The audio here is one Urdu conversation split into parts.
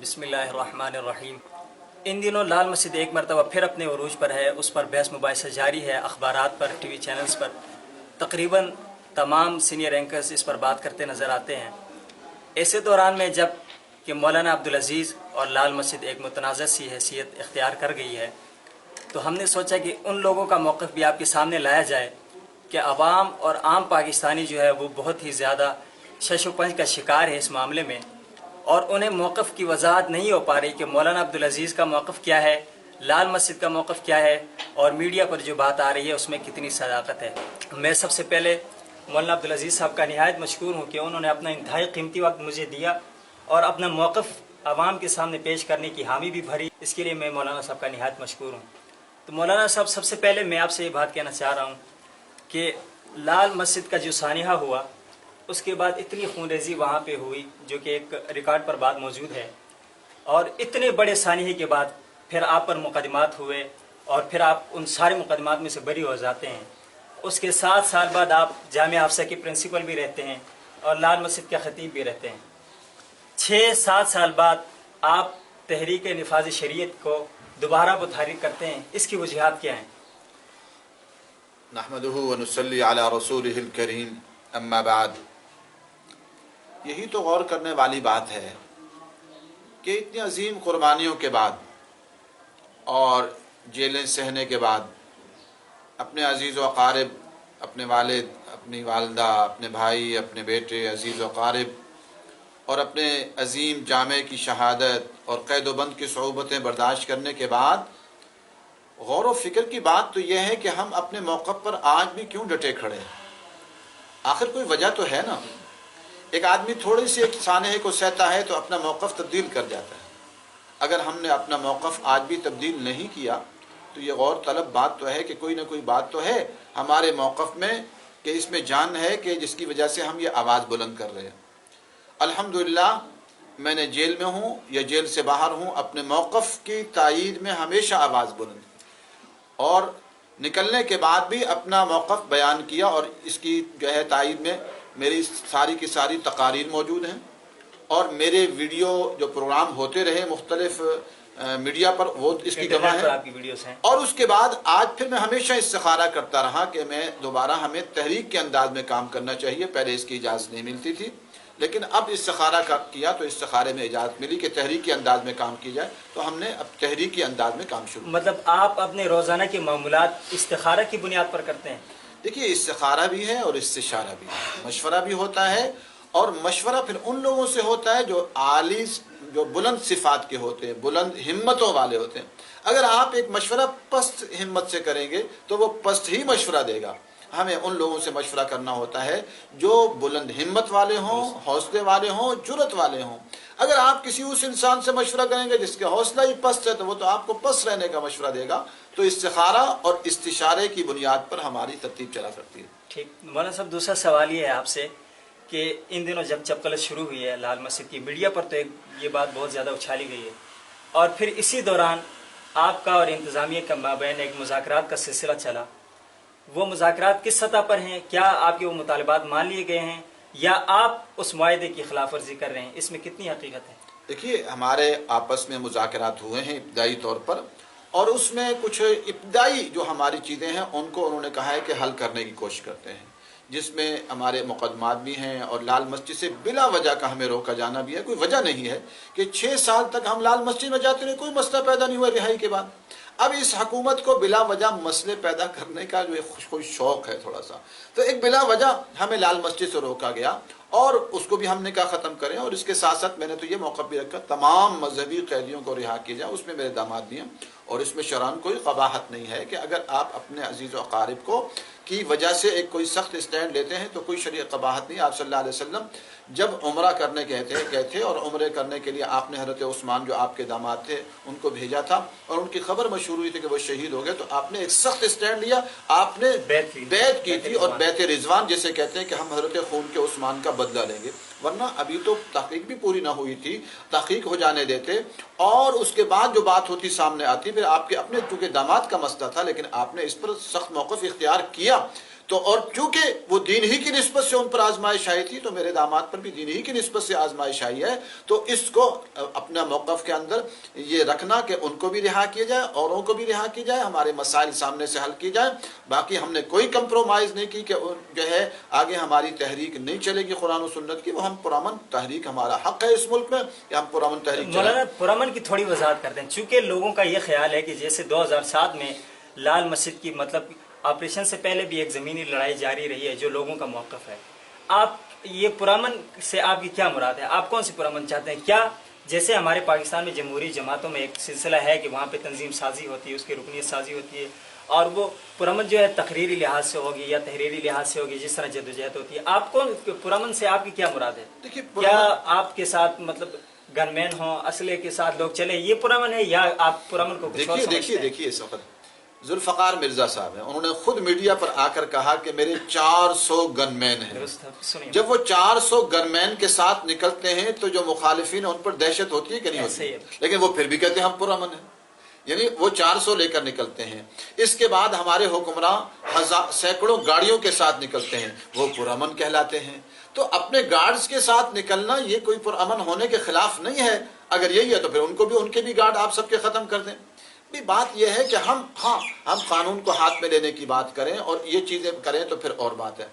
بسم اللہ الرحمن الرحیم۔ ان دنوں لال مسجد ایک مرتبہ پھر اپنے عروج پر ہے، اس پر بحث مباحثہ جاری ہے، اخبارات پر، ٹی وی چینلز پر تقریباً تمام سینئر اینکرز اس پر بات کرتے نظر آتے ہیں۔ ایسے دوران میں جب کہ مولانا عبدالعزیز اور لال مسجد ایک متنازع سی حیثیت اختیار کر گئی ہے، تو ہم نے سوچا کہ ان لوگوں کا موقف بھی آپ کے سامنے لایا جائے کہ عوام اور عام پاکستانی جو ہے وہ بہت ہی زیادہ شش و پنج کا شکار ہے اس معاملے میں، اور انہیں موقف کی وضاحت نہیں ہو پا رہی کہ مولانا عبدالعزیز کا موقف کیا ہے، لال مسجد کا موقف کیا ہے، اور میڈیا پر جو بات آ رہی ہے اس میں کتنی صداقت ہے۔ میں سب سے پہلے مولانا عبدالعزیز صاحب کا نہایت مشکور ہوں کہ انہوں نے اپنا انتہائی قیمتی وقت مجھے دیا اور اپنا موقف عوام کے سامنے پیش کرنے کی حامی بھی بھری، اس کے لیے میں مولانا صاحب کا نہایت مشکور ہوں۔ تو مولانا صاحب، سب سے پہلے میں آپ سے یہ بات کہنا چاہ رہا ہوں کہ لال مسجد کا جو سانحہ ہوا، اس کے بعد اتنی خون ریزی وہاں پہ ہوئی جو کہ ایک ریکارڈ پر بات موجود ہے، اور اتنے بڑے سانحے کے بعد پھر آپ پر مقدمات ہوئے اور پھر آپ ان سارے مقدمات میں سے بری ہو جاتے ہیں۔ اس کے 7 سال بعد آپ جامعہ حفصہ کے پرنسپل بھی رہتے ہیں اور لال مسجد کے خطیب بھی رہتے ہیں۔ 6-7 سال بعد آپ تحریک نفاذ شریعت کو دوبارہ متحرک کرتے ہیں، اس کی وجوہات کیا ہیں؟ نحمدہ ونصلی علی رسولہ الکریم، اما بعد۔ یہی تو غور کرنے والی بات ہے کہ اتنی عظیم قربانیوں کے بعد اور جیلیں سہنے کے بعد اپنے عزیز و اقارب، اپنے والد، اپنی والدہ، اپنے بھائی، اپنے بیٹے، عزیز و اقارب اور اپنے عظیم جامع کی شہادت اور قید و بند کی صعوبتیں برداشت کرنے کے بعد غور و فکر کی بات تو یہ ہے کہ ہم اپنے موقف پر آج بھی کیوں ڈٹے کھڑے ہیں؟ آخر کوئی وجہ تو ہے نا۔ ایک آدمی تھوڑی سی ایک سانحے کو سہتا ہے تو اپنا موقف تبدیل کر جاتا ہے۔ اگر ہم نے اپنا موقف آج بھی تبدیل نہیں کیا تو یہ غور طلب بات تو ہے کہ کوئی نہ کوئی بات تو ہے ہمارے موقف میں کہ اس میں جان ہے کہ جس کی وجہ سے ہم یہ آواز بلند کر رہے ہیں۔ الحمدللہ میں نے جیل میں ہوں یا جیل سے باہر ہوں، اپنے موقف کی تائید میں ہمیشہ آواز بلند کی اور نکلنے کے بعد بھی اپنا موقف بیان کیا، اور اس کی جو ہے تائید میں میری ساری کی ساری تقاریر موجود ہیں اور میرے ویڈیو جو پروگرام ہوتے رہے مختلف میڈیا پر وہ اس کی گواہ ہیں۔ اور اس کے بعد آج پھر میں ہمیشہ استخارہ کرتا رہا کہ میں دوبارہ ہمیں تحریک کے انداز میں کام کرنا چاہیے۔ پہلے اس کی اجازت نہیں ملتی تھی، لیکن اب استخارہ کیا تو استخارے میں اجازت ملی کہ تحریک کے انداز میں کام کی جائے، تو ہم نے اب تحریک کے انداز میں کام شروع۔ مطلب آپ اپنے روزانہ کے معاملات استخارہ کی بنیاد پر کرتے ہیں؟ دیکھیے، استخارہ بھی ہے اور استشارہ بھی ہے، مشورہ بھی ہوتا ہے، اور مشورہ پھر ان لوگوں سے ہوتا ہے جو عالی، جو بلند صفات کے ہوتے ہیں، بلند ہمتوں والے ہوتے ہیں۔ اگر آپ ایک مشورہ پست ہمت سے کریں گے تو وہ پست ہی مشورہ دے گا۔ ہمیں ان لوگوں سے مشورہ کرنا ہوتا ہے جو بلند ہمت والے ہوں، حوصلے والے ہوں، جرأت والے ہوں۔ اگر آپ کسی اس انسان سے مشورہ کریں گے جس کے حوصلہ ہی پست ہے تو وہ تو آپ کو پست رہنے کا مشورہ دے گا۔ تو استخارہ اور استشارے کی بنیاد پر ہماری ترتیب چلا کرتی ہے۔ ٹھیک۔ مولانا صاحب، دوسرا سوال یہ ہے آپ سے کہ ان دنوں جب چپقلت شروع ہوئی ہے لال مسجد کی، میڈیا پر تو یہ بات بہت زیادہ اچھالی گئی ہے، اور پھر اسی دوران آپ کا اور انتظامیہ کا مابین ایک مذاکرات کا سلسلہ چلا۔ وہ مذاکرات کس سطح پر ہیں؟ کیا آپ کے وہ مطالبات مان لیے گئے ہیں یا آپ اس معاہدے کی خلاف ورزی کر رہے ہیں؟ اس میں کتنی حقیقت ہے؟ دیکھیے، ہمارے آپس میں مذاکرات ہوئے ہیں ابتدائی طور پر، اور اس میں کچھ ابتدائی جو ہماری چیزیں ہیں ان کو انہوں نے کہا ہے کہ حل کرنے کی کوشش کرتے ہیں، جس میں ہمارے مقدمات بھی ہیں، اور لال مسجد سے بلا وجہ کا ہمیں روکا جانا بھی ہے۔ کوئی وجہ نہیں ہے کہ 6 سال تک ہم لال مسجد میں جاتے رہے، کوئی مسئلہ پیدا نہیں ہوا رہائی کے بعد۔ اب اس حکومت کو بلا وجہ مسئلے پیدا کرنے کا جو ایک کوئی شوق ہے تھوڑا سا، تو ایک بلا وجہ ہمیں لال مسجد سے روکا گیا، اور اس کو بھی ہم نے کہا ختم کریں۔ اور اس کے ساتھ ساتھ میں نے تو یہ موقع بھی رکھا تمام مذہبی قیدیوں کو رہا کیا جائے، اس میں میرے داماد بھی ہیں، اور اس میں شرعاً کوئی قباحت نہیں ہے کہ اگر آپ اپنے عزیز و اقارب کو کی وجہ سے ایک کوئی سخت اسٹینڈ لیتے ہیں تو کوئی شرعی قباحت نہیں۔ آپ صلی اللہ علیہ وسلم جب عمرہ کرنے گئے تھے اور عمرے کرنے کے لیے آپ نے حضرت عثمان جو آپ کے داماد تھے ان کو بھیجا تھا، اور ان کی خبر مشہور ہوئی تھی کہ وہ شہید ہو گئے، تو آپ نے ایک سخت اسٹینڈ لیا، آپ نے بیعت کی تھی، اور بیعت رضوان جسے کہتے ہیں کہ ہم حضرت خون کے عثمان کا بدلہ لیں گے، ورنہ ابھی تو تحقیق بھی پوری نہ ہوئی تھی، تحقیق ہو جانے دیتے اور اس کے بعد جو بات ہوتی سامنے آتی۔ پھر آپ کے اپنے چونکہ داماد کا مسئلہ تھا، لیکن آپ نے اس پر سخت موقف اختیار کیا، تو اور چونکہ وہ دین ہی کی نسبت سے ان پر آزمائش آئی تھی، تو میرے داماد پر بھی دین ہی کی نسبت سے آزمائش آئی ہے، تو اس کو اپنا موقف کے اندر یہ رکھنا کہ ان کو بھی رہا کیا جائے، اوروں کو بھی رہا کیا جائے، ہمارے مسائل سامنے سے حل کی جائے۔ باقی ہم نے کوئی کمپرومائز نہیں کی کہ جو ہے آگے ہماری تحریک نہیں چلے گی قرآن و سنت کی، وہ ہم پرامن تحریک، ہمارا حق ہے اس ملک میں کہ ہم پرامن تحریک چلائیں۔ مولانا پرامن کی تھوڑی وضاحت کرتے ہیں، چونکہ لوگوں کا یہ خیال ہے کہ جیسے 2007 میں لال مسجد کی مطلب آپریشن سے پہلے بھی ایک زمینی لڑائی جاری رہی ہے، جو لوگوں کا موقف ہے، آپ یہ پرامن سے آپ کی کیا مراد ہے؟ آپ کون سی پرامن چاہتے ہیں؟ کیا جیسے ہمارے پاکستان میں جمہوری جماعتوں میں ایک سلسلہ ہے کہ وہاں پہ تنظیم سازی ہوتی ہے، اس کی رکنیت سازی ہوتی ہے، اور وہ پرامن جو ہے تقریری لحاظ سے ہوگی یا تحریری لحاظ سے ہوگی، جس طرح جدوجہد ہوتی ہے، آپ کون پرامن سے آپ کی کیا مراد ہے؟ دیکھیے کیا آپ کے ساتھ مطلب گن مین ہوں، اسلحے کے ساتھ لوگ چلے، یہ پرامن ہے، یا آپ پرامن کو کچھ اور سمجھتے ہیں؟ دیکھیے اس وقت ذوالفقار مرزا صاحب ہیں، انہوں نے خود میڈیا پر آ کر کہا کہ میرے 400 گن مین ہیں۔ درست ہے، سنیے۔ جب وہ 400 گن مین کے ساتھ نکلتے ہیں تو جو مخالفین ہیں ان پر دہشت ہوتی ہے کہ نہیں ہوتی؟ لیکن وہ پھر بھی کہتے ہیں ہم پرامن ہیں، یعنی وہ 400 لے کر نکلتے ہیں۔ اس کے بعد ہمارے حکمراں سینکڑوں گاڑیوں کے ساتھ نکلتے ہیں، وہ پرامن کہلاتے ہیں۔ تو اپنے گارڈز کے ساتھ نکلنا یہ کوئی پرامن ہونے کے خلاف نہیں ہے۔ اگر یہی ہے تو پھر ان کے بھی گارڈ آپ سب کے ختم کر دیں۔ بات یہ ہے کہ ہم قانون کو ہاتھ میں لینے کی بات کریں اور یہ چیزیں کریں تو پھر اور بات ہے۔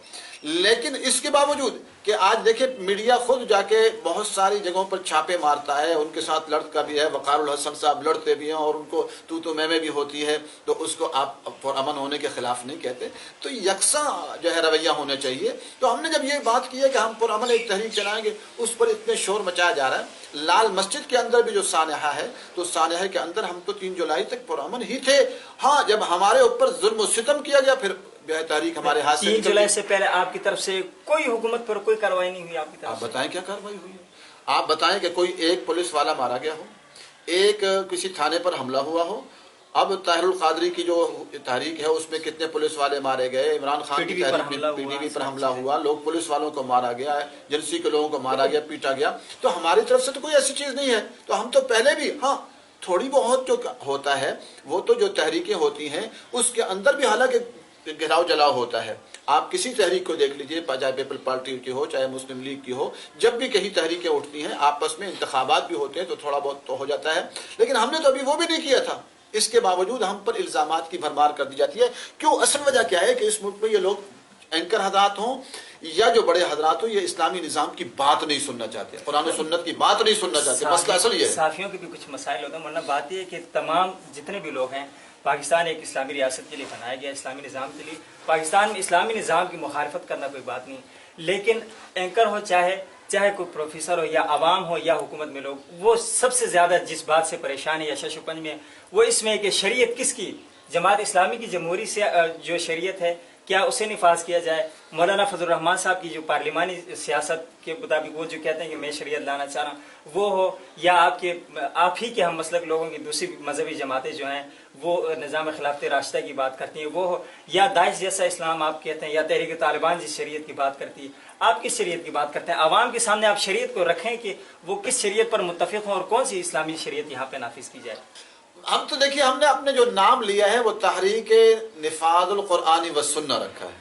لیکن اس کے باوجود کہ آج دیکھیں میڈیا خود جا کے بہت ساری جگہوں پر چھاپے مارتا ہے، ان کے ساتھ لڑتا بھی ہے، وقار الحسن صاحب لڑتے بھی ہیں اور ان کو تو میں بھی ہوتی ہے، تو اس کو آپ پرامن ہونے کے خلاف نہیں کہتے۔ تو یکساں جو ہے رویہ ہونا چاہیے۔ تو ہم نے جب یہ بات کی ہے کہ ہم پرامن ایک تحریک چلائیں گے، اس پر اتنے شور مچایا جا رہا ہے۔ لال مسجد کے اندر بھی جو سانحہ ہے، تو سانحہ کے اندر ہم تو 3 جولائی تک پرامن ہی تھے۔ ہاں جب ہمارے اوپر ظلم و ستم کیا گیا پھر تحریک ہمارے ہاتھ سے 3 جولائی سے پہلے آپ کی طرف سے کوئی حکومت پر کوئی کارروائی نہیں ہوئی آپ کی طرف سے؟ آپ بتائیں کیا کارروائی ہوئی ہے؟ آپ بتائیں کہ کوئی ایک پولیس والا مارا گیا ہو، ایک کسی تھانے پر حملہ ہوا ہو؟ اب طاہر القادری کی جو تحریک ہے اس میں کتنے پولیس والے مارے گئے، عمران خان کی تحریک میں پی ٹی وی پر حملہ ہوا، لوگ پولیس والوں کو مارا گیا، ایجنسی کے لوگوں کو مارا گیا، پیٹا گیا۔ تو ہماری طرف سے تو کوئی ایسی چیز نہیں ہے۔ تو ہم تو پہلے بھی تھوڑی بہت جو ہوتا ہے وہ تو جو تحریکیں ہوتی ہیں اس کے اندر بھی حالانکہ گھراؤ جلاؤ ہوتا ہے۔ آپ کسی تحریک کو دیکھ لیجئے، چاہے پیپل پارٹی کی ہو چاہے مسلم لیگ کی ہو، جب بھی کہیں تحریکیں اٹھتی ہیں آپس میں انتخابات بھی ہوتے ہیں تو تھوڑا بہت تو ہو جاتا ہے، لیکن ہم نے تو ابھی وہ بھی نہیں کیا تھا۔ اس کے باوجود ہم پر الزامات کی بھرمار کر دی جاتی ہے۔ کیوں؟ اصل وجہ کیا ہے کہ اس ملک میں یہ لوگ اینکر حضرات ہوں یا جو بڑے حضرات ہوں، یہ اسلامی نظام کی بات نہیں سننا چاہتے، قرآن و سنت کی بات نہیں سننا چاہتے۔ مسئلہ اصل یہ ہے۔ صحافیوں کے بھی کچھ مسائل ہوتے ہیں، ورنہ بات یہ ہے کہ تمام جتنے بھی لوگ ہیں، پاکستان ایک اسلامی ریاست کے لیے بنایا گیا، اسلامی نظام کے لیے۔ پاکستان میں اسلامی نظام کی مخالفت کرنا کوئی بات نہیں، لیکن اینکر ہو چاہے کوئی پروفیسر ہو یا عوام ہو یا حکومت میں لوگ، وہ سب سے زیادہ جس بات سے پریشان ہے یا شش و پنج میں، وہ اس میں کہ شریعت کس کی، جماعت اسلامی کی جمہوری سے جو شریعت ہے کیا اسے نفاذ کیا جائے؟ مولانا فضل الرحمان صاحب کی جو پارلیمانی سیاست کے مطابق وہ جو کہتے ہیں کہ میں شریعت لانا چاہ رہا ہوں وہ ہو، یا آپ ہی کے ہم مسلک لوگوں کی دوسری مذہبی جماعتیں جو ہیں وہ نظام خلافت راشدہ کی بات کرتی ہیں وہ ہو، یا داعش جیسا اسلام آپ کہتے ہیں، یا تحریک طالبان جس شریعت کی بات کرتی ہے، آپ کس شریعت کی بات کرتے ہیں؟ عوام کے سامنے آپ شریعت کو رکھیں کہ وہ کس شریعت پر متفق ہوں اور کون سی اسلامی شریعت یہاں پہ نافذ کی جائے۔ ہم تو دیکھیے ہم نے اپنے جو نام لیا ہے وہ تحریک نفاذ القرآن والسنہ رکھا ہے۔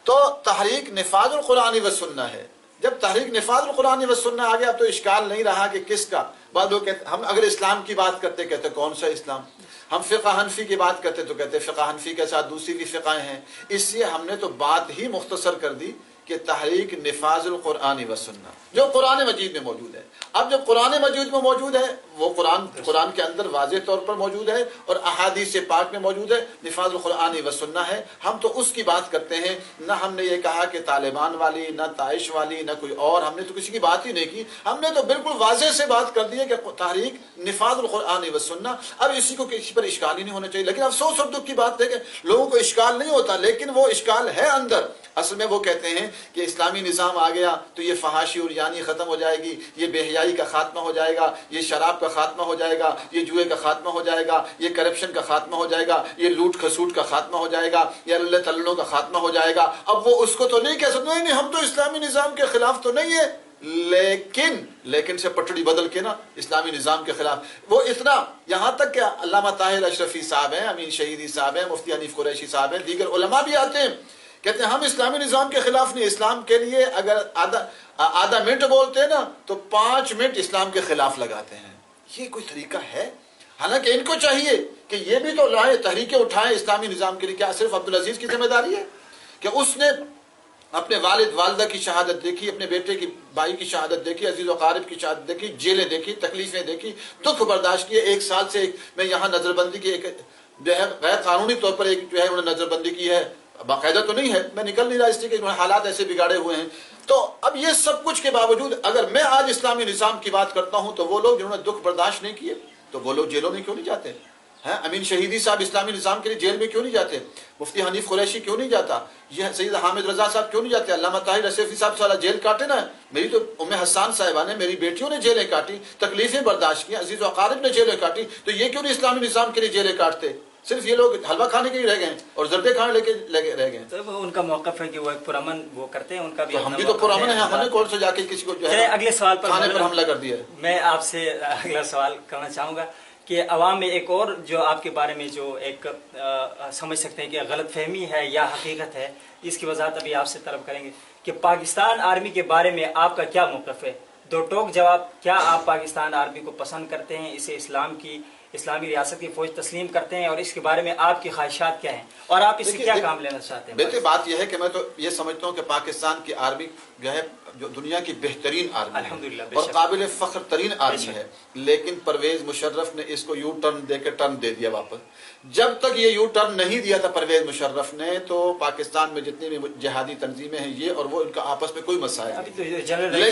تو تحریک نفاذ القرآن والسنہ ہے۔ جب تحریک نفاذ القرآن والسنہ آ گیا تو اشکال نہیں رہا کہ کس کا۔ بعض لوگ کہتے ہم اگر اسلام کی بات کرتے کہتے کون سا اسلام، ہم فقہ حنفی کی بات کرتے تو کہتے فقہ حنفی کے ساتھ دوسری بھی فقہیں ہیں۔ اس لیے ہم نے تو بات ہی مختصر کر دی کہ تحریک نفاذ القرآن والسنہ جو قرآن مجید میں موجود ہے۔ اب جب قرآن مجید میں موجود ہے وہ قرآن کے اندر واضح طور پر موجود ہے اور احادیث پاک میں موجود ہے، نفاذ القرآن والسنہ ہے، ہم تو اس کی بات کرتے ہیں۔ نہ ہم نے یہ کہا کہ طالبان والی، نہ داعش والی، نہ کوئی اور، ہم نے تو کسی کی بات ہی نہیں کی۔ ہم نے تو بالکل واضح سے بات کر دی ہے کہ تحریک نفاذ القرآن والسنہ۔ اب اسی کو کسی پر اشکال ہی نہیں ہونا چاہیے، لیکن افسوس اور دکھ کی بات ہے کہ لوگوں کو اشکال نہیں ہوتا، لیکن وہ اشکال ہے اندر۔ اصل میں وہ کہتے ہیں کہ اسلامی نظام آ گیا تو یہ فحاشی اور یعنی ختم ہو جائے گی، یہ بے حیائی کا خاتمہ ہو جائے گا، یہ شراب کا خاتمہ ہو جائے گا، یہ جوئے کا خاتمہ ہو جائے گا، یہ کرپشن کا خاتمہ ہو جائے گا، یہ لوٹ کھسوٹ کا خاتمہ ہو جائے گا، یہ اللہ تعالیٰ کا خاتمہ ہو جائے گا۔ اب وہ اس کو تو نہیں کہہ سکتے، نہیں ہم تو اسلامی نظام کے خلاف تو نہیں ہے، لیکن سے پٹڑی بدل کے نا اسلامی نظام کے خلاف۔ وہ اتنا یہاں تک کہ علامہ طاہر اشرفی صاحب ہیں، امین شہیدی صاحب ہیں، مفتی حنیف قریشی صاحب ہیں، دیگر علماء بھی آتے ہیں کہتے ہیں ہم اسلامی نظام کے خلاف نہیں، اسلام کے لیے اگر آدھا منٹ بولتے ہیں نا تو 5 منٹ اسلام کے خلاف لگاتے ہیں۔ یہ کوئی طریقہ ہے؟ حالانکہ ان کو چاہیے کہ یہ بھی تو لائے، تحریکیں اٹھائیں اسلامی نظام کے لیے۔ کیا صرف عبدالعزیز کی ذمہ داری ہے کہ اس نے اپنے والد والدہ کی شہادت دیکھی، اپنے بیٹے کی بھائی کی شہادت دیکھی، عزیز و قارب کی شہادت دیکھی، جیلیں دیکھی، تکلیفیں دیکھی، دکھ برداشت کیے، 1 سال سے میں یہاں نظر بندی کی ایک جو ہے غیر قانونی طور پر ایک جو ہے انہوں نے نظر بندی کی ہے، باقاعدہ تو نہیں ہے، میں نکل نہیں رہا اس لیے کہ انہوں نے حالات ایسے بگاڑے ہوئے ہیں۔ تو اب یہ سب کچھ کے باوجود اگر میں آج اسلامی نظام کی بات کرتا ہوں تو وہ لوگ جنہوں نے دکھ برداشت نہیں کیے تو وہ لوگ جیلوں میں کیوں نہیں جاتے ہیں؟ امین شہیدی صاحب اسلامی نظام کے لیے جیل میں کیوں نہیں جاتے؟ مفتی حنیف قریشی کیوں نہیں جاتا؟ یہ سید حامد رضا صاحب کیوں نہیں جاتے؟ علامہ طاہر رشیفی صاحب سارا جیل کاٹے نا، میری تو ام حسان صاحبہ نے، میری بیٹیوں نے جیلیں کاٹی، تکلیفیں برداشت کی، عزیز و اقارب نے جیلیں کاٹی، تو یہ کیوں نہیں اسلامی نظام کے لیے جیلیں کاٹتے؟ صرف یہ لوگ حلوہ کھانے کے لیے رہ گئے ہیں اور زردے کھانے لے کے رہ گئے ہیں۔ تو ان کا موقف ہے کہ وہ ایک پرامن وہ کرتے ہیں، ان کا بھی ہم بھی تو پرامن ہیں، ہم نے کون سے جا کے کسی کو جو ہے اگلے سوال پر کھانے پر حملہ کر دیا ہے؟ میں آپ سے اگلا سوال کرنا چاہوں گا کہ عوام میں ایک اور جو آپ کے بارے میں جو ایک سمجھ سکتے ہیں کہ غلط فہمی ہے یا حقیقت ہے، اس کی وضاحت ابھی آپ سے طلب کریں گے کہ پاکستان آرمی کے بارے میں آپ کا کیا موقف ہے؟ 2 ٹوک جواب۔ کیا آپ پاکستان آرمی کو پسند کرتے ہیں، اسے اسلامی ریاست کی فوج تسلیم کرتے ہیں، اور اس کے بارے میں آپ کی خواہشات کیا ہیں اور آپ اس سے کیا کام لینا چاہتے ہیں؟ بہتر بات یہ ہے کہ میں تو یہ سمجھتا ہوں کہ پاکستان کی آرمی جو ہے جو دنیا کی بہترین آرمی الحمدللہ ہے اور قابل فخر ترین آرمی ہے، لیکن پرویز مشرف نے اس کو یو ٹرن دے کے ٹرن دے دیا واپس۔ جب تک یہ یو ٹرن نہیں دیا تھا پرویز مشرف نے تو پاکستان میں جتنی بھی جہادی تنظیمیں ہیں یہ اور وہ ان کا آپس میں کوئی مسائل نہیں۔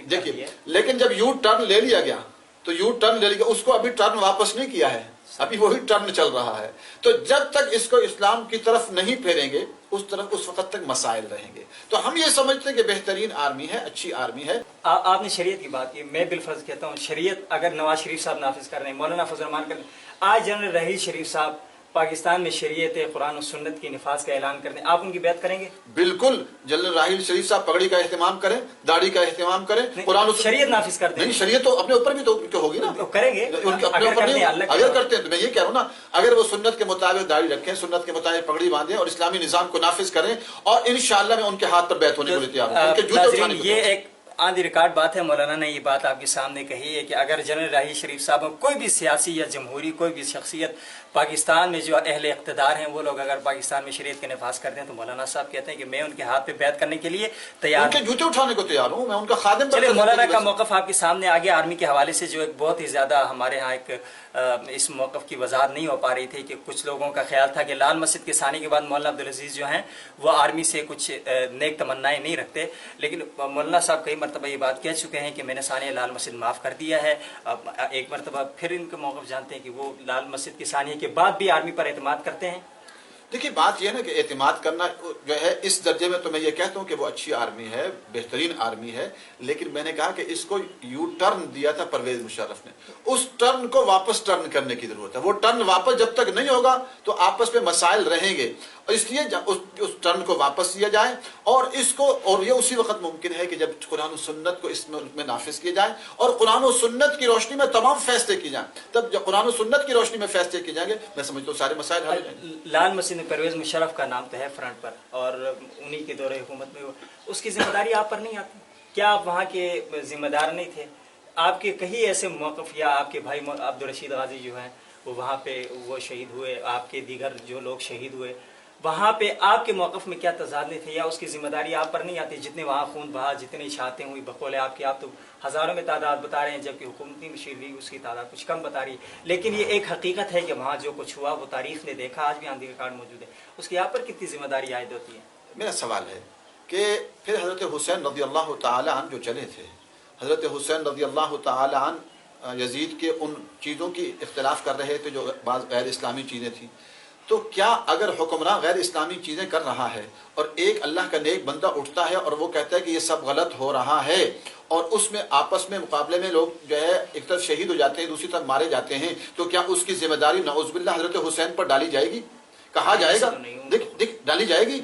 دیکھیے لیکن جب یو ٹرن لے لیا گیا تو یو ٹرن لے لیا، اس کو ابھی ٹرن واپس نہیں کیا ہے، ابھی وہی ٹرن چل رہا ہے۔ تو جب تک اس کو اسلام کی طرف نہیں پھیریں گے اس وقت تک مسائل رہیں گے۔ تو ہم یہ سمجھتے ہیں کہ بہترین آرمی ہے، اچھی آرمی ہے۔ آپ نے شریعت کی بات کی، میں بالفرض کہتا ہوں شریعت اگر نواز شریف صاحب نافذ کر رہے ہیں، مولانا فضل الرحمان کر رہے ہیں، آج جنرل رحیل شریف صاحب پاکستان میں شریعت قرآن و سنت کی نفاذ کا اعلان کرتے ہیں، آپ ان کی بیعت کریں گے؟ بالکل، جنرل راحیل شریف صاحب پگڑی کا اہتمام کریں، داڑھی کا اہتمام کریں، قرآن شریعت نافذ کرتے ہیں۔ نہیں، شریعت تو اپنے اوپر بھی تو ہوگی نا، کریں گے اپنے اوپر نہیں، اگر کرتے ہیں تو میں یہ کہہ رہا ہوں نا، اگر وہ سنت کے مطابق داڑھی رکھیں، سنت کے مطابق پگڑی باندھیں اور اسلامی نظام کو نافذ کریں، اور انشاءاللہ میں ان کے ہاتھ پر بیعت ہونے کو لیے تیار ہوں، ان کے جوتے اٹھانے کو۔ یہ ایک آن دی ریکارڈ بات ہے، مولانا نے یہ بات آپ کے سامنے کہی ہے کہ اگر جنرل راحیل شریف صاحب کوئی بھی سیاسی یا جمہوری کوئی بھی شخصیت پاکستان میں جو اہل اقتدار ہیں وہ لوگ اگر پاکستان میں شریعت کے نفاذ کرتے ہیں تو مولانا صاحب کہتے ہیں کہ میں ان کے ہاتھ پہ بیعت کرنے کے لیے تیار ہوں، ان کے جوتے اٹھانے کو تیار ہوں، میں ان کا خادم۔ چلے مولانا کا موقف آپ کے سامنے آگے آرمی کے حوالے سے جو ایک بہت ہی زیادہ ہمارے ہاں ایک اس موقف کی وضاحت نہیں ہو پا رہی تھی کہ کچھ لوگوں کا خیال تھا کہ لال مسجد کے ثانی کے بعد مولانا عبدالعزیز جو ہیں وہ آرمی سے کچھ نیک تمنائیں نہیں رکھتے، لیکن مولانا صاحب کئی مرتبہ یہ بات کہہ چکے ہیں کہ میں نے ثانیہ لال مسجد معاف کر دیا ہے۔ ایک مرتبہ پھر ان کے موقف جانتے ہیں کہ وہ لال مسجد کے ثانیہ کے بعد بھی آرمی پر اعتماد کرتے ہیں۔ دیکھیے بات یہ ہے نا کہ اعتماد کرنا جو ہے اس درجے میں تو میں یہ کہتا ہوں کہ وہ اچھی آرمی ہے، بہترین آرمی ہے، لیکن میں نے کہا کہ اس کو یو ٹرن دیا تھا پرویز مشرف نے، اس ٹرن کو واپس ٹرن کرنے کی ضرورت ہے۔ وہ ٹرن واپس جب تک نہیں ہوگا تو آپس میں مسائل رہیں گے، اور اس لیے اس ٹرن کو واپس لیا جائے، اور اس کو اور یہ اسی وقت ممکن ہے کہ جب قرآن و سنت کو اس میں نافذ کیا جائے اور قرآن و سنت کی روشنی میں تمام فیصلے کی جائیں، تب جب قرآن و سنت کی روشنی میں فیصلے کیے جائیں گے میں سمجھتا ہوں سارے مسائل حل ہو جائیں گے۔ لال مسجد میں پرویز مشرف کا نام تو ہے فرنٹ پر، اور انہی کے دور حکومت میں اس کی ذمہ داری آپ پر نہیں آتی؟ کیا آپ وہاں کے ذمہ دار نہیں تھے؟ آپ کے کہیں ایسے موقف یا آپ کے بھائی عبدالرشید غازی جو ہیں وہ وہاں پہ وہ شہید ہوئے، آپ کے دیگر جو لوگ شہید ہوئے، وہاں پہ آپ کے موقف میں کیا تضاد تھے یا اس کی ذمہ داری آپ پر نہیں آتی؟ جتنے وہاں خون بہا، جتنی شہادتیں ہوئی بقول آپ کی، آپ تو ہزاروں میں تعداد بتا رہے ہیں جبکہ حکومتی مشیر لیگ اس کی تعداد کچھ کم بتا رہی ہے، لیکن یہ ایک حقیقت ہے کہ وہاں جو کچھ ہوا وہ تاریخ نے دیکھا، آج بھی آن دی ریکارڈ موجود ہے، اس کی آپ پر کتنی ذمہ داری عائد ہوتی ہے؟ میرا سوال ہے کہ پھر حضرت حسین رضی اللہ تعالی عنہ جو چلے تھے، حضرت حسین رضی اللہ تعالی عنہ یزید کے ان چیزوں کی اختلاف کر رہے تھے جو بعض غیر اسلامی چیزیں تھیں، تو کیا اگر حکمراں غیر اسلامی چیزیں کر رہا ہے اور ایک اللہ کا نیک بندہ اٹھتا ہے اور وہ کہتا ہے کہ یہ سب غلط ہو رہا ہے، اور اس میں آپس میں مقابلے میں لوگ جو ہے ایک طرف شہید ہو جاتے ہیں دوسری طرف مارے جاتے ہیں، تو کیا اس کی ذمہ داری نعوذ باللہ حضرت حسین پر ڈالی جائے گی؟ کہا جائے گا، دیکھ ڈالی جائے گی؟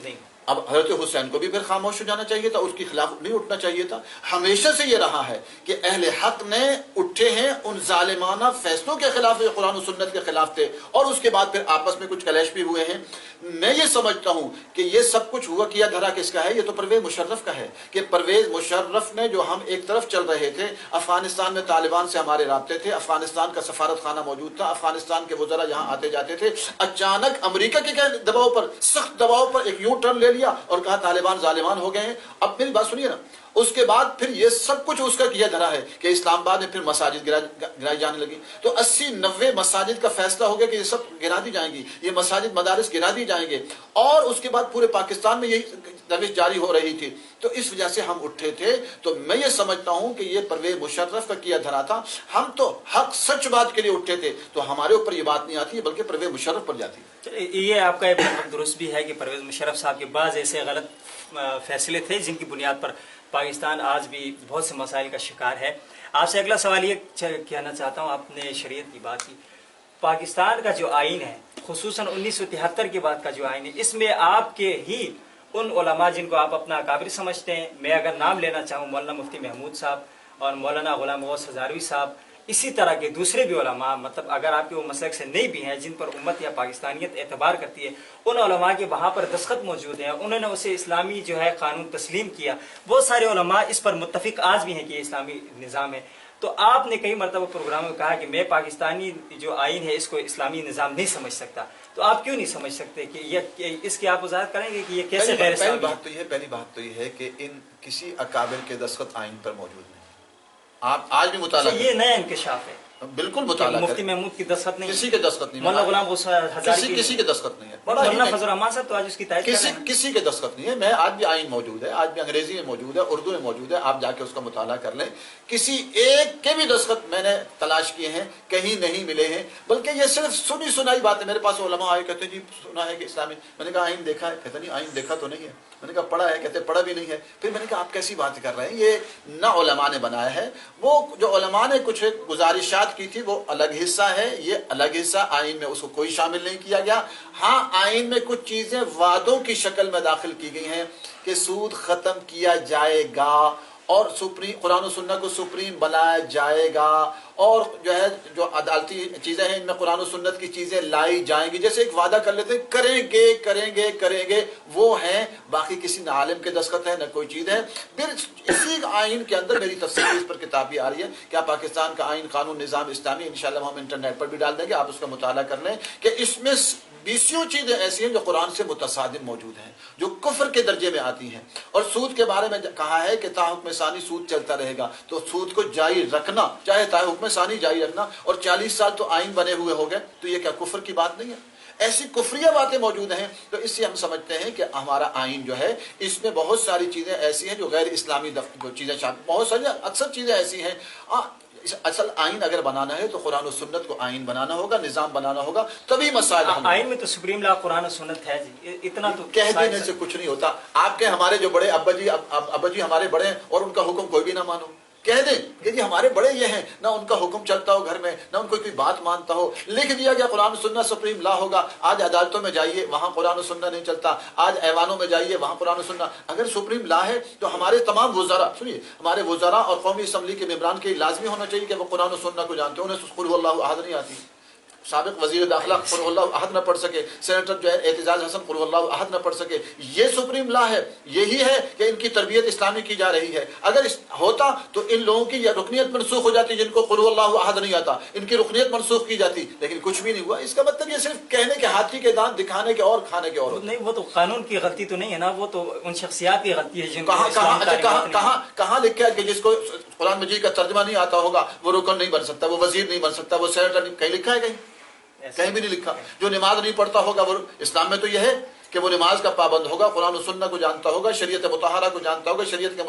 اب حضرت حسین کو بھی پھر خاموش ہو جانا چاہیے تھا, اس کے خلاف نہیں اٹھنا چاہیے تھا. ہمیشہ سے یہ رہا ہے کہ اہل حق نے اٹھے ہیں ان ظالمانہ فیصلوں کے خلاف جو قرآن و سنت کے خلاف تھے, اور اس کے بعد پھر آپس میں کچھ کلیش بھی ہوئے ہیں. میں یہ سمجھتا ہوں کہ یہ سب کچھ ہوا کیا دھرا کس کا ہے, یہ تو پرویز مشرف کا ہے. کہ پرویز مشرف نے جو ہم ایک طرف چل رہے تھے, افغانستان میں طالبان سے ہمارے رابطے تھے, افغانستان کا سفارت خانہ موجود تھا, افغانستان کے وزراء یہاں آتے جاتے تھے, اچانک امریکہ کے دباؤ پر, سخت دباؤ پر ایک یوں ٹرن لے لیا اور کہا طالبان ظالمان ہو گئے ہیں. اب میری بات سنیے نا, اس کے بعد پھر یہ سب کچھ اس کا کیا دھرا ہے کہ اسلام آباد میں پھر مساجد گرائی جانے لگی. تو 80-90 مساجد کا فیصلہ ہو گیا کہ یہ سب گرا دی جائیں گی, یہ مساجد مدارس گرا دی جائیں گے, اور اس کے بعد پورے پاکستان میں یہی روش جاری ہو رہی تھی. تو اس وجہ سے ہم اٹھے تھے. تو میں یہ سمجھتا ہوں کہ یہ پرویز مشرف کا کیا دھرا تھا. ہم تو حق سچ بات کے لیے اٹھے تھے, تو ہمارے اوپر یہ بات نہیں آتی بلکہ پرویز مشرف پر جاتی ہے. یہ آپ کا درست بھی ہے کہ پرویز مشرف صاحب کے بعض ایسے غلط فیصلے تھے جن کی بنیاد پر پاکستان آج بھی بہت سے مسائل کا شکار ہے. آپ سے اگلا سوال یہ کہنا چاہتا ہوں, آپ نے شریعت کی بات کی, پاکستان کا جو آئین ہے خصوصاً 1973 کے بعد کا جو آئین ہے, اس میں آپ کے ہی ان علماء جن کو آپ اپنا اکابر سمجھتے ہیں, میں اگر نام لینا چاہوں مولانا مفتی محمود صاحب اور مولانا غلام غوث ہزاروی صاحب, اسی طرح کے دوسرے بھی علماء, مطلب اگر آپ کے وہ مسلک سے نہیں بھی ہیں جن پر امت یا پاکستانیت اعتبار کرتی ہے, ان علماء کے وہاں پر دستخط موجود ہیں, انہوں نے اسے اسلامی جو ہے قانون تسلیم کیا. بہت سارے علماء اس پر متفق آج بھی ہیں کہ یہ اسلامی نظام ہے. تو آپ نے کئی مرتبہ پروگرام میں کہا کہ میں پاکستانی جو آئین ہے اس کو اسلامی نظام نہیں سمجھ سکتا. تو آپ کیوں نہیں سمجھ سکتے کہ یہ اس کی آپ وضاحت کریں گے کہ یہ کیسے غیر اسلامی ہے؟ پہلی بات تو یہ ہے کہ ان کسی اکابر کے دستخط آئین پر موجود نہیں. آپ آج بھی مطالعہ یہ نیا انکشاف ہے. بالکل مطالعہ مفتی محمود کی دستخط نہیں, کسی کے دستخط نہیں, مولانا غلام غوث ہزاروی کسی کے دستخط نہیں ہے, مولانا فضل الرحمان صاحب تو آج اس کی تائید کر رہے ہیں. کسی کے دستخط نہیں ہے. میں آج بھی آئین موجود ہے, آج بھی انگریزی میں موجود ہے, اردو میں موجود ہے, آپ جا کے اس کا مطالعہ کر لیں. کسی ایک کے بھی دستخط میں نے تلاش کیے ہیں, کہیں نہیں ملے ہیں, بلکہ یہ صرف سنی سنائی بات ہے. میرے پاس علماء آئے, کہتے جی سنا ہے کہ اسلامی, میں نے کہا آئین دیکھا ہے, کہتے نہیں آئین دیکھا تو نہیں ہے. میں نے کہا پڑھا ہے, کہتے پڑھا بھی نہیں ہے. پھر میں نے کہا آپ کیسی بات کر رہے ہیں, یہ نہ علماء نے بنایا ہے, وہ جو علماء نے کچھ گزارشات کی تھی وہ الگ حصہ ہے, یہ الگ حصہ, آئین میں اس کو کوئی شامل نہیں کیا گیا. ہاں آئین میں کچھ چیزیں وعدوں کی شکل میں داخل کی گئی ہیں کہ سود ختم کیا جائے گا, اور قرآن و سنت کو سپریم بنایا جائے گا, اور جو ہے جو عدالتی چیزیں ہیں ان میں قرآن و سنت کی چیزیں لائی جائیں گی. جیسے ایک وعدہ کر لیتے ہیں کریں گے, وہ ہیں. باقی کسی نہ عالم کے دستخط ہے نہ کوئی چیز ہے. پھر اسی آئین کے اندر میری تفصیل اس پر کتاب بھی آ رہی ہے, کیا پاکستان کا آئین قانون نظام اسلامی, انشاءاللہ ہم انٹرنیٹ پر بھی ڈال دیں گے, آپ اس کا مطالعہ کر لیں کہ اس میں 20 چیزیں ایسی ہیں جو قرآن سے متصادم موجود ہیں, جو کفر کے درجے میں آتی ہیں. اور سود کے بارے میں کہا ہے کہ تا حکم ثانی سود چلتا رہے گا, تو سود کو جاری رکھنا, چاہے تا حکم ثانی جاری رکھنا, اور 40 سال تو آئین بنے ہوئے ہو گئے, تو یہ کیا کفر کی بات نہیں ہے؟ ایسی کفریہ باتیں موجود ہیں. تو اس سے ہم سمجھتے ہیں کہ ہمارا آئین جو ہے اس میں بہت ساری چیزیں ایسی ہیں جو غیر اسلامی چیزیں شامل, بہت ساری اکثر چیزیں ایسی ہیں. اصل آئین اگر بنانا ہے تو قرآن و سنت کو آئین بنانا ہوگا, نظام بنانا ہوگا, تبھی مسائل حل. آئین میں تو سپریم لا قرآن و سنت ہے جی, اتنا تو کہہ دینے سے کچھ نہیں ہوتا. آپ کے ہمارے جو بڑے ابا جی ہمارے بڑے ہیں, اور ان کا حکم کوئی بھی نہ مانو, کہہ دیں کہ جی ہمارے بڑے یہ ہیں, نہ ان کا حکم چلتا ہو گھر میں, نہ ان کو کوئی بات مانتا ہو, لکھ دیا گیا قرآن و سنت سپریم لا ہوگا. آج عدالتوں میں جائیے وہاں قرآن و سنت نہیں چلتا, آج ایوانوں میں جائیے وہاں قرآن و سنت. اگر سپریم لا ہے تو ہمارے تمام وزراء, سنیے, ہمارے وزراء اور قومی اسمبلی کے ممبران کے لازمی ہونا چاہیے کہ وہ قرآن و سنت کو جانتے ہیں. انہیں قل اللہ احد نہیں آتی, سابق وزیر داخلہ قل اللہ احد نہ پڑھ سکے, سینیٹر جو ہے اعتزاز حسن قل اللہ احد نہ پڑھ سکے. یہ سپریم لا ہے, یہی ہے کہ ان کی تربیت اسلامی کی جا رہی ہے. اگر ہوتا تو ان لوگوں کی یہ رکنیت منسوخ ہو جاتی جن کو قل اللہ احد نہیں آتا, ان کی رکنیت منسوخ کی جاتی, لیکن کچھ بھی نہیں ہوا. اس کا مطلب یہ صرف کہنے کے ہاتھی کے دانت, دکھانے کے اور کھانے کے اور. نہیں, وہ تو قانون کی غلطی تو نہیں ہے نا, وہ تو ان شخصیات کی غلطی ہے جن کو کہاں لکھا ہے کہ جس کو قرآن مجید کا ترجمہ نہیں آتا ہوگا وہ رکن نہیں بن سکتا, وہ وزیر نہیں بن سکتا, وہ سینیٹر نہیں, کہیں لکھا ہے کہیں بھی نہیں لکھا. جو نماز نہیں پڑھتا ہوگا وہ, اسلام میں تو یہ ہے کہ وہ نماز کا پابند ہوگا, قرآن و سنت کو جانتا ہوگا, شریعت مطہرہ کو جانتا ہوگا, شریعت کے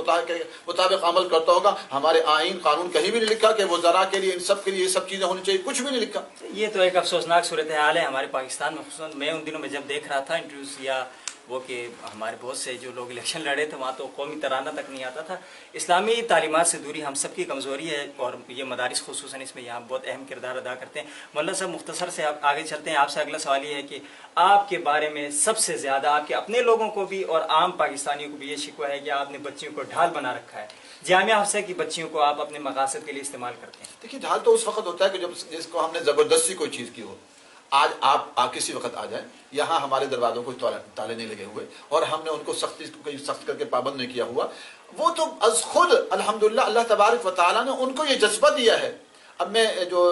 مطابق عمل کرتا ہوگا. ہمارے آئین قانون کہیں بھی نہیں لکھا کہ وزراء کے لیے ان سب کے لیے یہ سب چیزیں ہونی چاہیے, کچھ بھی نہیں لکھا. یہ تو ایک افسوسناک صورتحال ہے ہمارے پاکستان میں. خصوصاً میں ان دنوں میں جب دیکھ رہا تھا انٹرویوز یا وہ کہ ہمارے بہت سے جو لوگ الیکشن لڑے تھے وہاں تو قومی ترانہ تک نہیں آتا تھا. اسلامی تعلیمات سے دوری ہم سب کی کمزوری ہے اور یہ مدارس خصوصاً اس میں یہاں بہت اہم کردار ادا کرتے ہیں. مولانا صاحب مختصر سے آپ آگے چلتے ہیں. آپ سے اگلا سوال یہ ہے کہ آپ کے بارے میں سب سے زیادہ آپ کے اپنے لوگوں کو بھی اور عام پاکستانیوں کو بھی یہ شکوہ ہے کہ آپ نے بچیوں کو ڈھال بنا رکھا ہے. جامعہ حفصہ کی بچیوں کو آپ اپنے مقاصد کے لیے استعمال کرتے ہیں. دیکھیے ڈھال تو اس وقت ہوتا ہے کہ جب جس کو ہم نے زبردستی کوئی چیز کی ہو. آج آپ کسی وقت آ جائیں, یہاں ہمارے دروازوں کو تالے نہیں لگے ہوئے اور ہم نے ان کو سخت کر کے پابند نہیں کیا ہوا. وہ تو از خود الحمدللہ اللہ تبارک و تعالیٰ نے ان کو یہ جذبہ دیا ہے. اب میں جو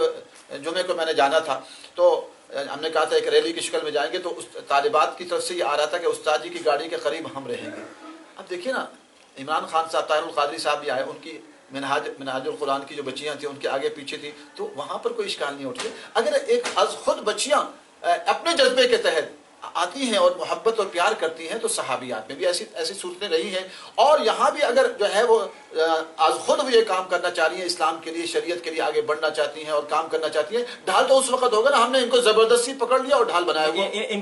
جمعے کو میں نے جانا تھا تو ہم نے کہا تھا ایک ریلی کی شکل میں جائیں گے, تو اس طالبات کی طرف سے یہ آ رہا تھا کہ استاد جی کی گاڑی کے قریب ہم رہیں گے. اب دیکھیے نا, عمران خان صاحب, طاہر القادری صاحب بھی آئے, ان کی منہاج القرآن کی جو بچیاں تھیں ان کے آگے پیچھے تھی, تو وہاں پر کوئی اشکال نہیں اٹھتے. اگر ایک از خود بچیاں اپنے جذبے کے تحت آتی ہیں اور محبت اور پیار کرتی ہیں, تو صحابیات میں بھی ایسی صورتیں رہی ہیں. اور یہاں بھی اگر جو ہے وہ از خود وہ یہ کام کرنا چاہ رہی ہیں, اسلام کے لیے, شریعت کے لیے آگے بڑھنا چاہتی ہیں اور کام کرنا چاہتی ہیں, ڈھال تو اس وقت ہوگا نا ہم نے ان کو زبردستی پکڑ لیا اور ڈھال بنایا ہوا. ان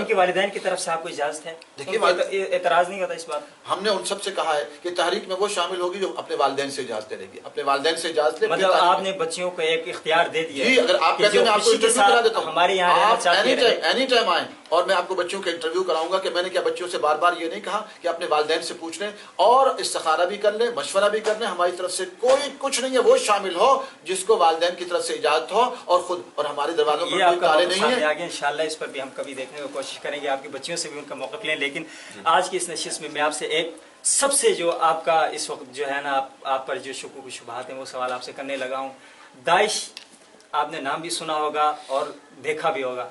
کے والدین کی طرف سے آپ کو اجازت ہے؟ دیکھیے اعتراض نہیں ہوتا اس بات. ہم نے ان سب سے کہا ہے کہ تحریک میں وہ شامل ہوگی جو اپنے والدین سے اجازت لے گی, اپنے والدین سے اجازت لے. مطلب آپ نے بچیوں کو ایک اختیار دے دیا. جی, اگر آپ کہتے ہیں میں آپ کو انٹرویو کرا دیتا ہوں, ہمارے یہاں اینی ٹائم آئیں اور میں آپ کو بچوں کا انٹرویو کراؤں گا کہ میں نے کیا بچوں سے بار بار یہ نہیں کہا کہ اپنے والدین سے پوچھ لیں اور استخارہ بھی کر لیں, مشورہ بھی کر لیں. ہماری طرف سے کوئی کچھ نہیں ہے, وہ شامل ہو جس کو والدین کی طرف سے اجازت ہو, اور خود اور ہمارے دروازوں پر کوئی تالے نہیں ہیں. آگے انشاءاللہ اس پر بھی ہم کبھی دیکھنے کی کوشش کریں گے, آپ کی بچیوں سے بھی ان کا موقف لیں. لیکن آج کی اس نشست میں آپ سے ایک سب سے جو آپ کا اس وقت جو ہے نا آپ پر جو شکوک و شبہات ہیں وہ سوال آپ سے کرنے لگا ہوں. داعش آپ نے نام بھی سنا ہوگا اور دیکھا بھی ہوگا,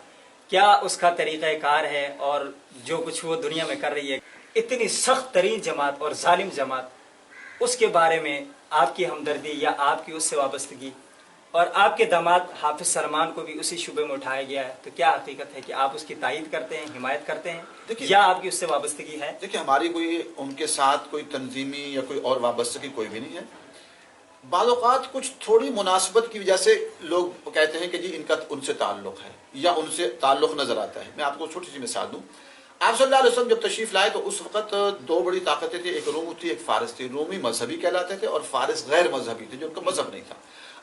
کیا اس کا طریقہ کار ہے اور جو کچھ وہ دنیا میں کر رہی ہے, اتنی سخت ترین جماعت اور ظالم جماعت, اس کے بارے میں آپ کی ہمدردی یا آپ کی اس سے وابستگی, اور آپ کے داماد حافظ سلمان کو بھی اسی شعبے میں اٹھایا گیا ہے, تو کیا حقیقت ہے کہ آپ اس کی تائید کرتے ہیں, حمایت کرتے ہیں, یا آپ کی اس سے وابستگی ہے؟ دیکھیے ہماری کوئی ان کے ساتھ کوئی تنظیمی یا کوئی اور وابستگی کوئی بھی نہیں ہے. بعض اوقات کچھ تھوڑی مناسبت کی وجہ سے لوگ کہتے ہیں کہ جی ان کا ان سے تعلق ہے یا ان سے تعلق نظر آتا ہے. میں آپ کو چھوٹی سی مثال دوں. آپ صلی اللہ علیہ وسلم جب تشریف لائے تو اس وقت دو بڑی طاقتیں تھیں, ایک روم تھی ایک فارس تھی. رومی مذہبی کہلاتے تھے اور فارس غیر مذہبی تھے جو ان کا مذہب نہیں تھا.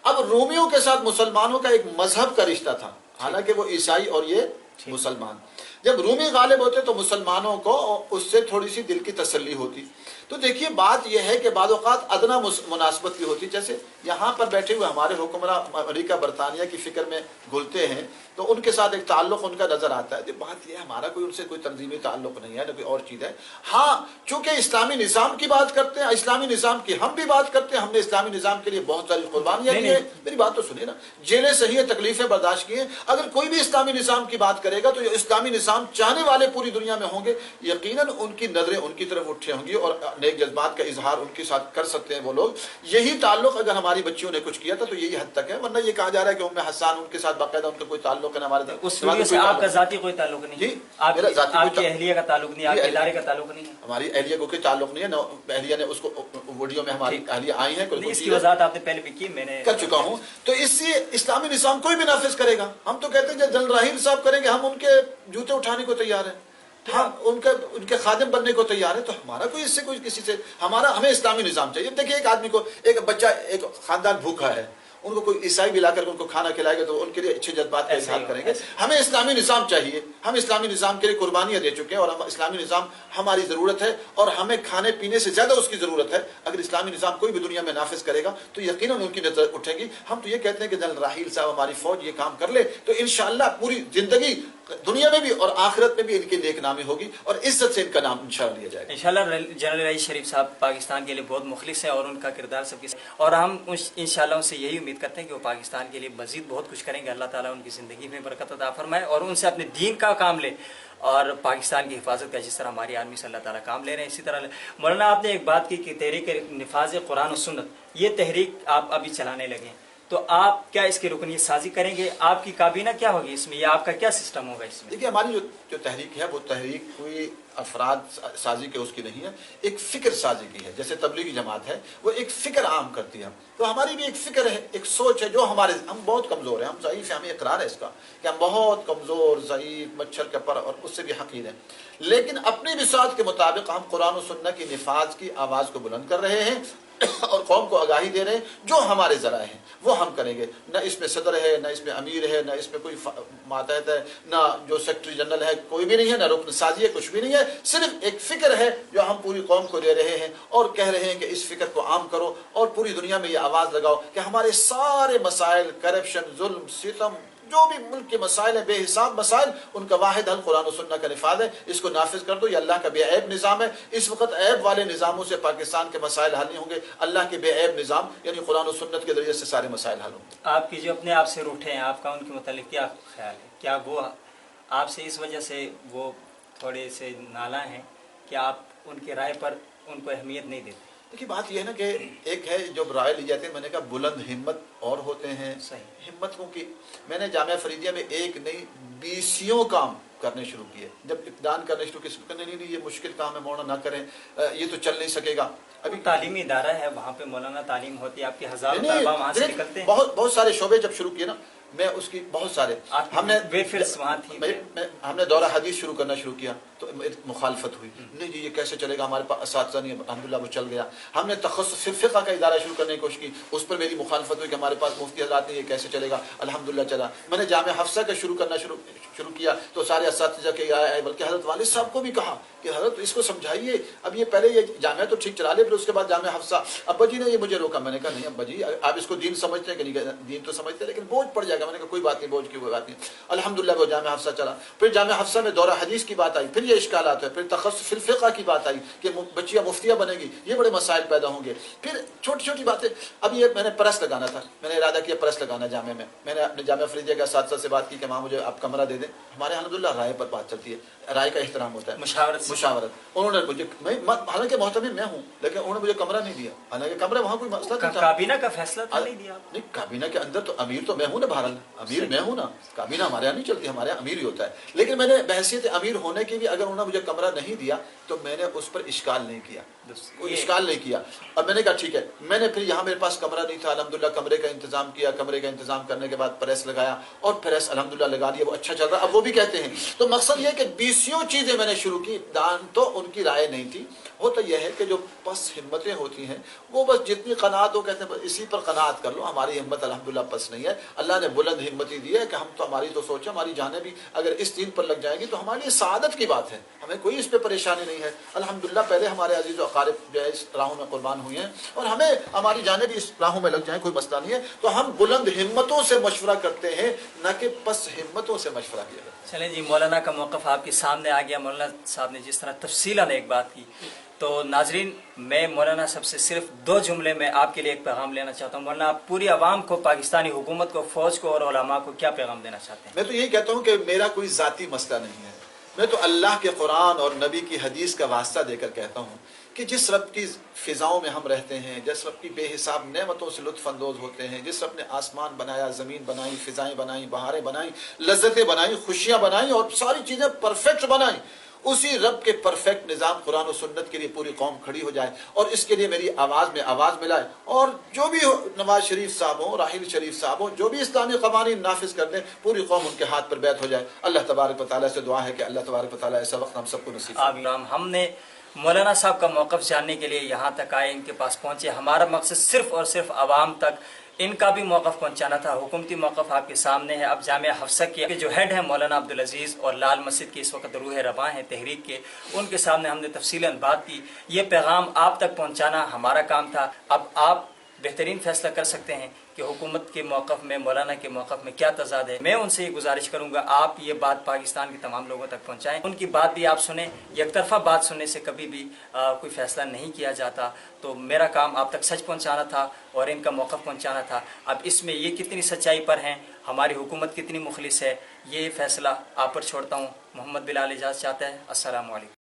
اب رومیوں کے ساتھ مسلمانوں کا ایک مذہب کا رشتہ تھا, حالانکہ وہ عیسائی اور یہ مسلمان. جب رومی غالب ہوتے تو مسلمانوں کو اس سے تھوڑی سی دل کی تسلی ہوتی. تو دیکھیے بات یہ ہے کہ بعض اوقات ادنا مناسبت بھی ہوتی, جیسے یہاں پر بیٹھے ہوئے ہمارے حکمراں امریکہ برطانیہ کی فکر میں گھلتے ہیں تو ان کے ساتھ ایک تعلق ان کا نظر آتا ہے. بات یہ ہے ہمارا کوئی ان سے کوئی تنظیمی تعلق نہیں ہے نہ کوئی اور چیز ہے. ہاں چونکہ اسلامی نظام کی بات کرتے ہیں, اسلامی نظام کی ہم بھی بات کرتے ہیں, ہم نے اسلامی نظام کے لیے بہت ساری قربانیاں دی ہیں. میری بات تو سنیے نا, جیلیں صحیح ہے, تکلیفیں برداشت کی ہیں. اگر کوئی بھی اسلامی نظام کی بات کرے گا تو یہ اسلامی نظام چاہنے والے پوری دنیا میں ہوں گے, یقیناً ان کی نظریں ان کی طرف اٹھے ہوں گی اور نیک جذبات کا اظہار ان کے ساتھ کر سکتے ہیں وہ لوگ. یہی تعلق اگر ہماری بچیوں نے کچھ کیا تھا تو یہی حد تک ہے, ورنہ یہ کہا جا رہا ہے کہ ام حسان ان کے ساتھ باقاعدہ ان کا کوئی تعلق ہے ہمارے سے آپ کا ذاتی کوئی تعلق نہیں. جی آپ کی اہلیہ کا تعلق نہیں, آپ کے ادارے کا تعلق نہیں ہے. ہماری اہلیہ کو کوئی تعلق نہیں ہے, اہلیہ نے اس کو ویڈیو میں ہماری اہلیہ آئی ہیں, اس کی وضاحت آپ نے پہلے بھی کی, میں نے کر چکا ہوں. تو اس سے اسلامی نظام کوئی بھی نافذ کرے گا. ہم تو کہتے ہیں جب جنرل راحیل صاحب کریں گے ہم ان کے جوتے اٹھانے کو تیار ہیں, ہم ان کے خادم بننے کو تیار ہے. تو ہمارا کوئی اس سے کوئی کسی سے ہمیں اسلامی نظام چاہیے. دیکھیے ایک آدمی کو, ایک بچہ, ایک خاندان بھوکا ہے, ان کو کوئی عیسائی بھی لا کر ان کو کھانا کھلائے گا تو ان کے لیے اچھے جذبات کا اظہار کریں گے. ہمیں اسلامی نظام چاہیے, ہم اسلامی نظام کے لیے قربانیاں دے چکے ہیں اور اسلامی نظام ہماری ضرورت ہے اور ہمیں کھانے پینے سے زیادہ اس کی ضرورت ہے. اگر اسلامی نظام کوئی بھی دنیا میں نافذ کرے گا تو یقیناً ان کی نظر اٹھے گی. ہم تو یہ کہتے ہیں کہ جنرل راحیل صاحب ہماری فوج یہ کام کر لے تو انشاءاللہ پوری زندگی دنیا میں بھی اور آخرت میں بھی ان کی نیک نامی ہوگی اور عزت سے ان کا نام انشاءاللہ لیا جائے گا. انشاءاللہ جنرل رئیس شریف صاحب پاکستان کے لیے بہت مخلص ہیں اور ان کا کردار سب کے ساتھ, اور ہم انشاءاللہ ان سے یہی امید کرتے ہیں کہ وہ پاکستان کے لیے مزید بہت کچھ کریں گے. اللہ تعالیٰ ان کی زندگی میں برکت عطا فرمائے اور ان سے اپنے دین کا کام لے اور پاکستان کی حفاظت کا جس طرح ہماری آرمی سے اللہ تعالیٰ کام لے رہے ہیں اسی طرح. مولانا آپ نے ایک بات کی کہ تحریک نفاذ قرآن و سنت, یہ تحریک آپ ابھی چلانے لگے ہیں, تو آپ کیا اس کی رکنیت سازی کریں گے؟ آپ کی کابینہ کیا ہوگی اس میں، یا آپ کا کیا سسٹم ہوگا اس میں؟ دیکھیے ہماری جو تحریک ہے وہ تحریک کوئی افراد سازی کے اس کی نہیں ہے، ایک فکر سازی کی ہے. جیسے تبلیغی جماعت ہے وہ ایک فکر عام کرتی ہے، تو ہماری بھی ایک فکر ہے، ایک سوچ ہے. جو ہم بہت کمزور ہیں، ہم ضعیف ہیں، ہمیں اقرار ہے اس کا کہ ہم بہت کمزور، ضعیف، مچھر کے پر اور اس سے بھی حقیر ہیں، لیکن اپنی بساط کے مطابق ہم قرآن و سنت کی نفاذ کی آواز کو بلند کر رہے ہیں اور قوم کو آگاہی دے رہے ہیں. جو ہمارے ذرائع ہیں وہ ہم کریں گے. نہ اس میں صدر ہے، نہ اس میں امیر ہے، نہ اس میں کوئی ماتحت ہے، نہ جو سیکرٹری جنرل ہے کوئی بھی نہیں ہے، نہ رکن سازی ہے، کچھ بھی نہیں ہے. صرف ایک فکر ہے جو ہم پوری قوم کو دے رہے ہیں اور کہہ رہے ہیں کہ اس فکر کو عام کرو اور پوری دنیا میں یہ آواز لگاؤ کہ ہمارے سارے مسائل، کرپشن، ظلم، ستم، جو بھی ملک کے مسائل ہیں، بے حساب مسائل، ان کا واحد حل قرآن و سنت کا نفاذ ہے. اس کو نافذ کر دو. یہ اللہ کا بے عیب نظام ہے. اس وقت عیب والے نظاموں سے پاکستان کے مسائل حل نہیں ہوں گے. اللہ کے بے عیب نظام یعنی قرآن و سنت کے ذریعے سے سارے مسائل حل ہوں گے. آپ کی جو اپنے آپ سے روٹھے ہیں، آپ کا ان کے متعلق کیا خیال ہے؟ کیا وہ آپ سے اس وجہ سے وہ تھوڑے سے نالاں ہیں کہ آپ ان کی رائے پر ان کو اہمیت نہیں دیتے؟ دیکھیے بات یہ ہے نا کہ ایک ہے جب رائے لی جاتی ہے، میں نے کہا بلند ہمت اور ہوتے ہیں. صحیح. ہمتوں کی میں نے جامعہ فریدیہ میں ایک نہیں 20 کام کرنے شروع کیے. جب ابتدان کرنے شروع کیے کرنے نہیں یہ مشکل کام ہے، مولانا نہ کریں، یہ تو چل نہیں سکے گا. ابھی تعلیمی ادارہ ہے، وہاں پہ مولانا تعلیم ہوتی ہے، آپ کے ہزاروں طلباء وہاں سے نکلتے ہیں. بہت سارے شعبے جب شروع کیے نا، میں اس کی بہت سارے ہم نے وہاں تھی. ہم نے دورہ حدیث شروع کرنا شروع کیا تو مخالفت ہوئی. نہیں جی یہ کیسے چلے گا، ہمارے پاس اساتذہ نہیں ہے. الحمدللہ وہ چل گیا. ہم نے تخصص فقہ کا ادارہ شروع کرنے کی کوشش کی، اس پر میری مخالفت ہوئی کہ ہمارے پاس مفتی حضرات نہیں، یہ کیسے چلے گا. الحمدللہ چلا. میں نے جامعہ حفصہ کا شروع کیا تو سارے اساتذہ کے آئے، بلکہ حضرت والد صاحب کو بھی کہا کہ حضرت اس کو سمجھائیے. اب یہ پہلے یہ جامعہ تو ٹھیک چلا لے، پھر اس کے بعد جامعہ حفصہ. ابا جی نے یہ مجھے روکا. میں نے کہا نہیں ابا جی آپ اس کو دین سمجھتے ہیں کہ نہیں؟ دین تو سمجھتے ہیں لیکن بوجھ پڑ جائے گا. میں نے کہا کوئی بات نہیں، بوجھ کی کوئی بات نہیں. الحمدللہ وہ جامعہ حفصہ چلا. پھر جامعہ حفصہ میں دورہ حدیث کی بات آئی، پھر یہ اشکالات ہے. پھر تخصص فی الفقہ کی بات آئی کہ بچیاں مفتیاں بنے گی، یہ بڑے مسائل پیدا ہوں گے. پھر چھوٹی چھوٹی باتیں. اب یہ میں نے پریس لگانا تھا، میں نے ارادہ کیا پریس لگانا جامعہ میں. میں نے اپنے جامعہ فریدیہ کے اساتذہ سے بات کی کہ وہاں مجھے آپ کمرہ دے دیں. ہمارے الحمدللہ رائے پر بات چلتی ہے، رائے کا احترام ہوتا ہے، مشاورت. انہوں نے مجھے حالانکہ محتمم میں ہوں لیکن انہوں نے مجھے کمرہ نہیں دیا. حالانکہ کمرہ وہاں کوئی مسئلہ نہیں تھا. کابینہ کا فیصلہ تو نہیں دیا؟ نہیں، کابینہ کے اندر تو امیر تو میں ہوں نا. بہرحال امیر میں ہوں نا. کابینہ ہمارے یہاں نہیں چلتی، ہمارے یہاں امیر ہی ہوتا ہے. لیکن میں نے بحیثیت امیر ہونے کی بھی اگر انہوں نے مجھے کمرہ نہیں دیا تو میں نے اس پر اشکال نہیں کیا، کوئی اشکال نہیں کیا. اب میں نے کہا ٹھیک ہے. میں نے پھر یہاں میرے پاس کمرہ نہیں تھا، الحمدللہ کمرے کا انتظام کیا. کمرے کا انتظام کرنے کے بعد پریس لگایا اور پریس الحمدللہ لگا دیا، وہ اچھا چل رہا. اب وہ بھی کہتے ہیں. تو مقصد یہ کہ 20 چیزیں میں نے شروع کی. دان تو ان کی رائے نہیں تھی. ہوتا یہ ہے کہ جو پس ہمتیں ہوتی ہیں وہ بس جتنی قناعت ہو کہتے ہیں بس اسی پر قناعت کر لو. ہماری ہمت الحمدللہ پس نہیں ہے. اللہ نے بلند ہمتی دی ہے کہ ہم تو ہماری تو سوچیں ہماری جانیں بھی اگر اس دین پر لگ جائیں گی تو ہماری لیے سعادت کی بات ہے. ہمیں کوئی اس پہ پریشانی نہیں ہے. الحمدللہ پہلے ہمارے عزیز و اقارب جو ہے اس راہوں میں قربان ہوئے ہیں اور ہمیں ہماری جانیں بھی اس راہوں میں لگ جائیں کوئی مسئلہ نہیں ہے. تو ہم بلند ہمتوں سے مشورہ کرتے ہیں نہ کہ پس ہمتوں سے مشورہ کیا جائے. چلیں جی، مولانا کا موقف آپ کے سامنے آ گیا. مولانا صاحب نے جس طرح تفصیلاً ایک بات کی، تو ناظرین میں مولانا صاحب سے صرف 2 جملے میں آپ کے لیے ایک پیغام لینا چاہتا ہوں. مولانا آپ پوری عوام کو، پاکستانی حکومت کو، فوج کو اور علماء کو کیا پیغام دینا چاہتے ہیں؟ میں تو یہی کہتا ہوں کہ میرا کوئی ذاتی مسئلہ نہیں ہے. میں تو اللہ کے قرآن اور نبی کی حدیث کا واسطہ دے کر کہتا ہوں کہ جس رب کی فضاؤں میں ہم رہتے ہیں، جس رب کی بے حساب نعمتوں سے لطف اندوز ہوتے ہیں، جس رب نے آسمان بنایا، زمین بنائی، فضائیں بنائیں، بہاریں بنائیں، لذتیں بنائیں، خوشیاں بنائیں اور ساری چیزیں پرفیکٹ بنائیں، اسی رب کے پرفیکٹ نظام قرآن و سنت کے لیے پوری قوم کھڑی ہو جائے اور اس کے لیے میری آواز میں آواز ملائے. اور جو بھی نواز شریف صاحب ہوں، راحیل شریف صاحب ہوں، جو بھی اسلامی قوانین نافذ کر دیں، پوری قوم ان کے ہاتھ پر بیعت ہو جائے. اللہ تبارک و تعالیٰ سے دعا ہے کہ اللہ تبارک و تعالیٰ ایسا وقت ہم سب کو نصیب فرمائے. ہم نے مولانا صاحب کا موقف جاننے کے لیے یہاں تک آئے، ان کے پاس پہنچے. ہمارا مقصد صرف اور صرف عوام تک ان کا بھی موقف پہنچانا تھا. حکومتی موقف آپ کے سامنے ہے. اب جامعہ حفصہ کے جو ہیڈ ہیں مولانا عبدالعزیز اور لال مسجد کے اس وقت روح رواں ہیں تحریک کے، ان کے سامنے ہم نے تفصیلاً بات کی. یہ پیغام آپ تک پہنچانا ہمارا کام تھا. اب آپ بہترین فیصلہ کر سکتے ہیں کہ حکومت کے موقف میں، مولانا کے موقف میں کیا تضاد ہے. میں ان سے یہ گزارش کروں گا آپ یہ بات پاکستان کے تمام لوگوں تک پہنچائیں، ان کی بات بھی آپ سنیں. یک طرفہ بات سننے سے کبھی بھی کوئی فیصلہ نہیں کیا جاتا. تو میرا کام آپ تک سچ پہنچانا تھا اور ان کا موقف پہنچانا تھا. اب اس میں یہ کتنی سچائی پر ہیں، ہماری حکومت کتنی مخلص ہے، یہ فیصلہ آپ پر چھوڑتا ہوں. محمد بلال اجازت چاہتا ہے. السلام علیکم.